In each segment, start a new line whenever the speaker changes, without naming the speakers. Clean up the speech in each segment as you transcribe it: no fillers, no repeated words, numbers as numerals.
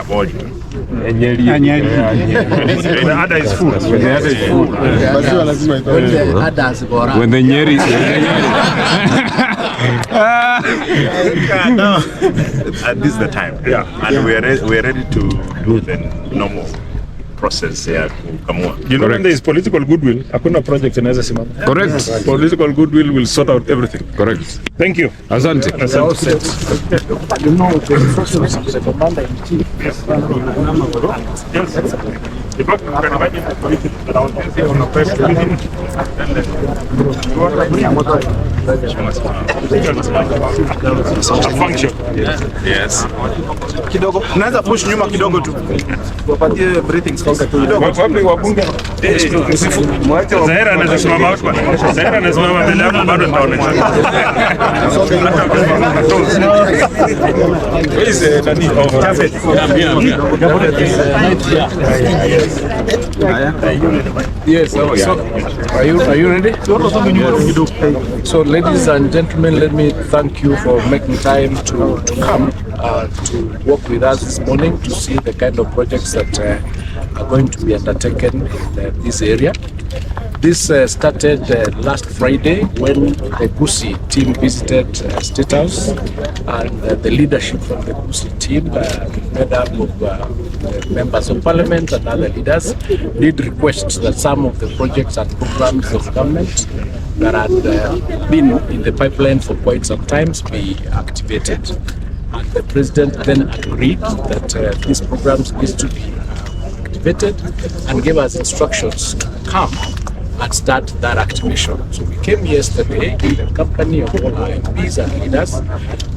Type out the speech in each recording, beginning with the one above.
The other is food.
When the Nyeri
This is the time. Yeah. And we're ready to do the normal process here. You know, when there is political goodwill, hakuna project inaweza simama.
Correct.
Political goodwill will sort out everything.
Correct.
Thank you.
Asante.
You know, the instructions of the commander-in-chief.
In fact, you can imagine the politics around on a press function.
Yes. Kidogo. Unaweza push nyuma kidogo tu. Wapatie breathings kidogo.
Wapi wabunge? Zahera anasimama hapo. Zahera anasimama mbele yako bado nitaonekana. Is nani?
Yes. So, are you ready? So, ladies and gentlemen, let me thank you for making time to come to work with us this morning to see the kind of projects that are going to be undertaken in this area. This started last Friday when the Gusii team visited State House, and the leadership from the Gusii team, made up of members of parliament and other leaders, did request that some of the projects and programs of government that had been in the pipeline for quite some time be activated. And the president then agreed that these programs need to be activated and gave us instructions to come and start that activation. So we came yesterday in the company of all our MPs and leaders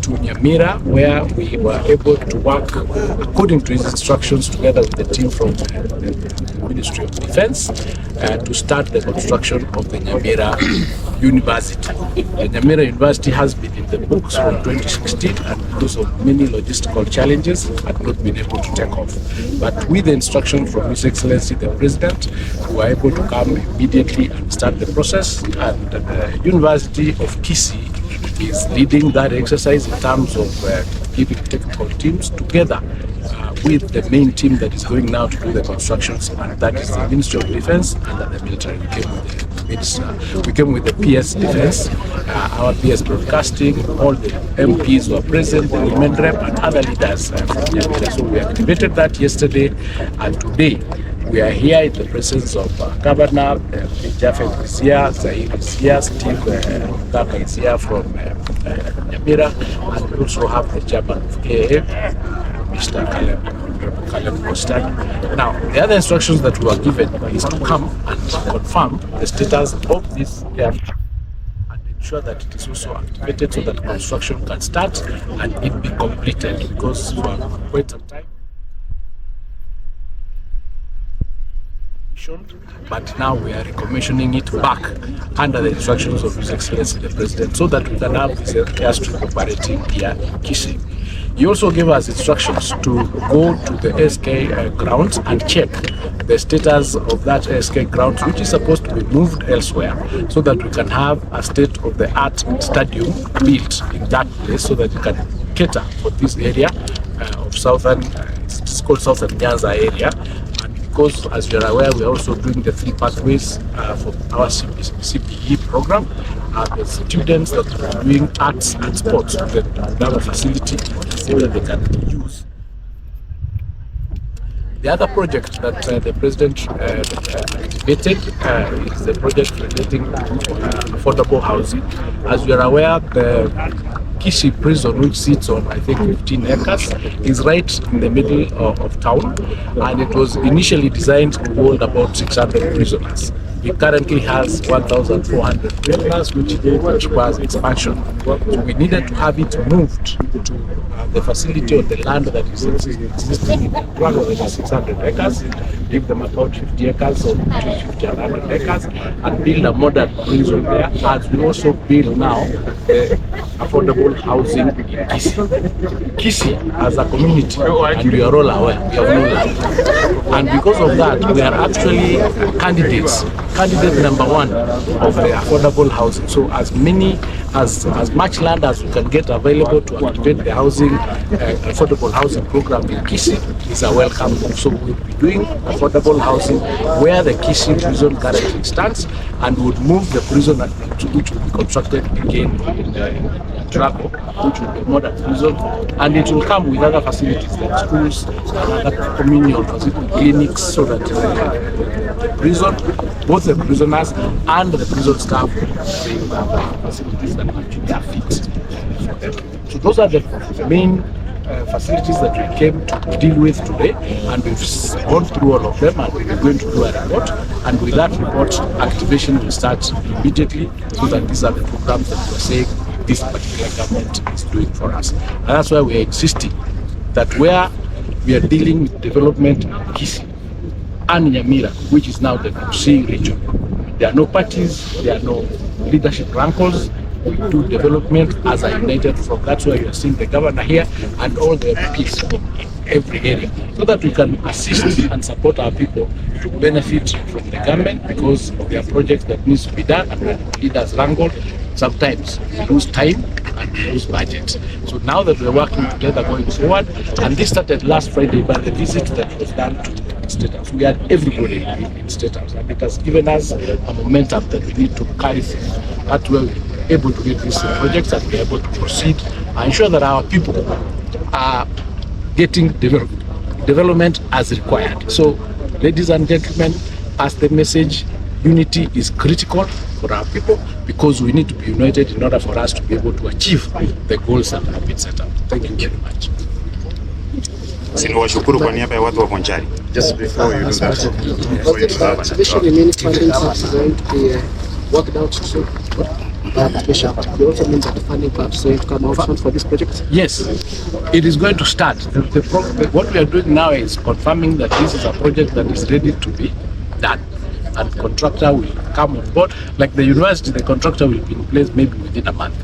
to Nyamira, where we were able to work according to his instructions together with the team from the Ministry of Defense to start the construction of the Nyamira University. The Nyamira University has been in the books from 2016, and because of many logistical challenges had not been able to take off. But with the instruction from His Excellency the President, we were able to come immediately and start the process, and the University of Gusii is leading that exercise in terms of giving technical teams together with the main team that is going now to do the constructions, and that is the Ministry of Defense and the military. We came with the PS Defense, our PS Broadcasting, all the MPs were present, the women rep and other leaders from Nyamira. So we activated that yesterday, and today we are here in the presence of Governor Jafet is here, Zahir is here, Steve Kaka is here from Nyamira, and we also have the chairman of KA, Mr. Caleb Kostad. Now, the other instructions that we were given is to come and confirm the status of this airstrip and ensure that it is also activated so that construction can start and it be completed, because for quite some time, but now we are recommissioning it back under the instructions of His Excellency the President, so that we can have this airstrip operating here in Gusii. He also gave us instructions to go to the SK grounds and check the status of that SK grounds, which is supposed to be moved elsewhere, so that we can have a state-of-the-art stadium built in that place, so that we can cater for this area of southern, it's called Southern Nyanza area. Because, as you are aware, we are also doing the 3 pathways for our CPE program. The students that are doing arts and sports will have a facility so that they can use. The other project that the President activated is the project relating to affordable housing. As you are aware, the Gusii prison, which sits on I think 15 acres, is right in the middle of town, and it was initially designed to hold about 600 prisoners. It currently has 1,400 prisoners, which requires expansion. So we needed to have it moved to the facility on the land that is existing in the 600 acres, give them about 50 acres or between 50 and 100 acres, and build a modern prison there, as we also build now the affordable housing in Gusii. Gusii as a community, and we are all aware, we have no land. And because of that, we are actually candidates candidate number one of the affordable housing. So as much land as we can get available to activate the housing, affordable housing program in Gusii is a welcome move. So we'll be doing affordable housing where the Gusii prison currently stands, and would move the prison which will be constructed again in Draco, which will be modern prison, and it will come with other facilities like schools and other communal clinics, so that the prison, both the prisoners and the prison staff, have facilities that actually are fit for them. So those are the main facilities that we came to deal with today, and we've gone through all of them, and we're going to do a report, and with that report activation will start immediately, so that these are the programs that we're saying this particular government is doing for us. And that's why we're insisting that where we are dealing with development in Gusii and Nyamira, which is now the Gusii region, there are no parties, there are no leadership rankles. We do development as a united front. That's why you are seeing the governor here and all the MPs from every area, so that we can assist and support our people to benefit from the government, because there are projects that needs to be done, and when leaders wrangle, sometimes we lose time and we lose budget. So now that we're working together going forward, and this started last Friday by the visit that was done to State House. We had everybody in State House, and it has given us a momentum that we need to carry through. That way we're able to get these projects, and we're able to proceed and ensure that our people are getting development as required. So, ladies and gentlemen, pass the message. Unity is critical for our people, because we need to be united in order for us to be able to achieve the goals that have been set out. Thank you very much.
Sinawashukuru kwa niaba ya watu wa Bonchari.
Just before you do that,
Especially many funding parts are going to be worked out soon. It also means that the funding part is going to come out for this project?
Yes, it is going to start. What we are doing now is confirming that this is a project that is ready to be done, and contractor will come on board. Like the university, the contractor will be in place maybe within a month.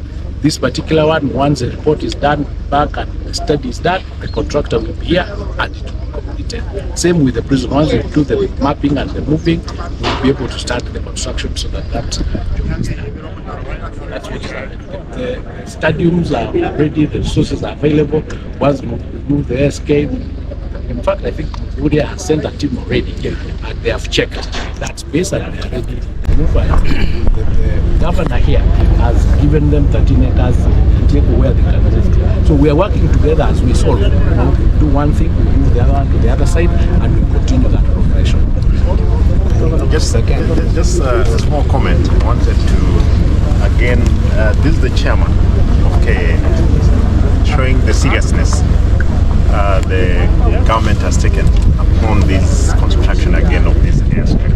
This particular one, once the report is done back and the study is done, the contractor will be here and it will be completed. Same with the prison. Once we do the mapping and the moving, we'll be able to start the construction, so that job is done. That's what is happening. The stadiums are ready, the resources are available. Once we move the SK, in fact, I think Udia has sent a team already, and they have checked that space and they are ready to move. The governor here has given them 13 acres where they can move to. So we are working together as we solve. We do one thing, we move the other one to the other side, and we continue that operation.
just a small comment. I wanted to, again, this is the chairman of KA, showing the seriousness the government has taken upon this construction again of this airstrip.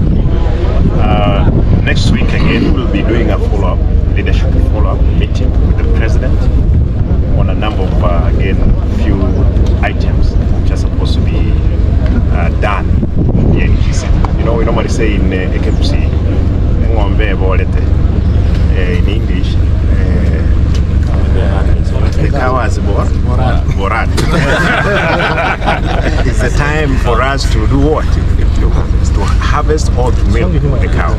Next week again we'll be doing a follow-up, leadership follow-up meeting with the president on a number of again few items which are supposed to be done here in Gusii. You know, we normally say in AKPC, in English, the cow has borat. It's the time for us to do what? To harvest or to milk the cow.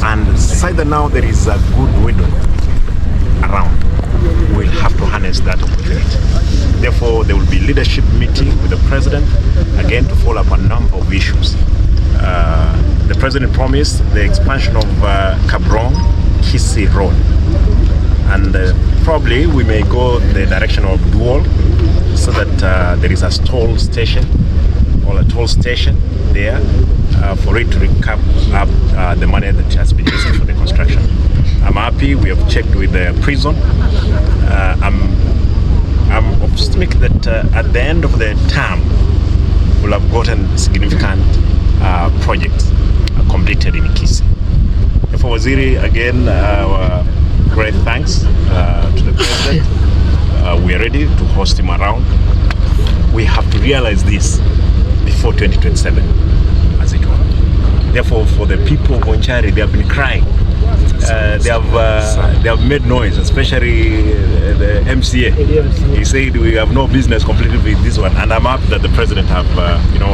And either now there is a good widow around, we'll have to harness that opportunity. Therefore, there will be leadership meeting with the president, again to follow up a number of issues. The president promised the expansion of Kabrong-Gusii Road. And probably we may go the direction of dual, so that there is a toll station or a toll station there for it to recap up the money that has been used for the construction. I'm happy. We have checked with the prison. I'm optimistic that at the end of the term we'll have gotten significant projects completed in Gusii. For Waziri, again, our great thanks to the president. We are ready to host him around. We have to realize this before 2027, as it were. Therefore, for the people of Bonchari, they have been crying they have made noise, especially the MCA. He said we have no business completely with this one, and I'm happy that the president have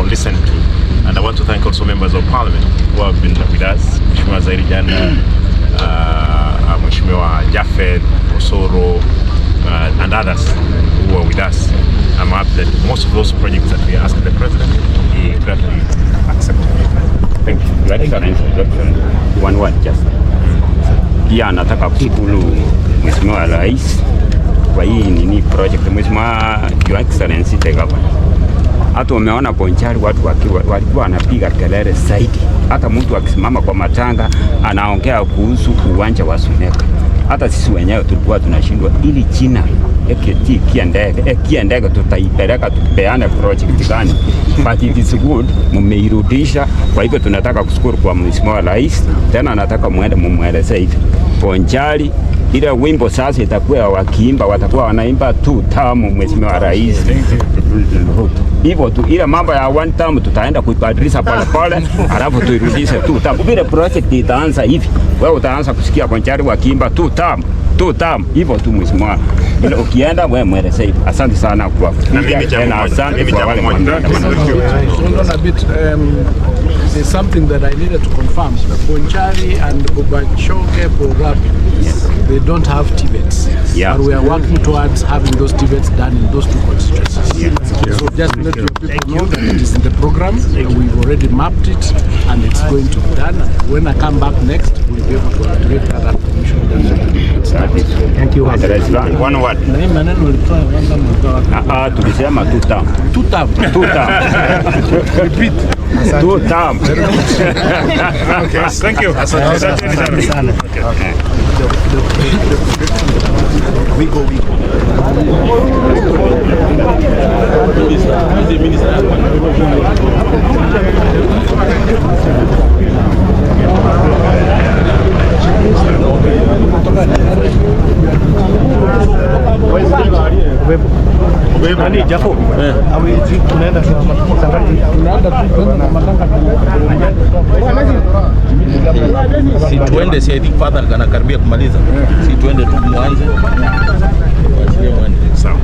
listened to. And I want to thank also members of parliament who have been with us, Mheshimiwa Zairi Jana, Mheshimiwa Jafet, Osoro, and others who are with us. I'm happy that most of those projects that we asked the president, he gladly accepted.
Thank you. Your Excellency, one word just. Pia nataka kushukuru Mheshimiwa Rais kwa hii project. Mheshimiwa Your Excellency the Governor. Hata umeona Bonchari watu walikuwa wanapiga kelele zaidi. Hata mtu akisimama kwa matanga anaongea kuhusu uwanja wa Suneka. Hata sisi wenyewe tulikuwa tunashindwa ili China kiendege tutaipeleka tupeane project gani. But it is good mumeirudisha. Kwa hivyo tunataka kushukuru kwa Mheshimiwa Rais. Tena nataka muende mumueleze hivi. Bonchari ile wimbo sasa itakuwa wakiimba, watakuwa wanaimba 2 tamu Mheshimiwa Rais. Hivyo tu ile mambo ya 1 term tutaenda kuibadilisha pole pole, alafu tuirudishe 2 term. Vile project itaanza hivi, wewe utaanza kusikia Bonchari wakiimba 2 term. Hivyo tu Mheshimiwa. Bila ukienda wewe mweleze hivi. Asante sana kwa na asante kwa wale
there's something that I needed to confirm. Bonchari and Bobachoge Borabi, they don't have TVETs.
Yeah.
But we are working towards having those TVETs done in those 2 constituencies. Yeah. So just let your people know that it is in the program. We've already mapped it and it's going to be done. And when I come back next, we'll be able to activate that application.
Thank you. One word. Tulisema 2 term.
2 term.
2 term.
Repeat.
2 term.
Okay, thank you. Okay.
We go.
Si tuende, si I think father anakaribia kumaliza. Si tuende tu mwanze. Sawa.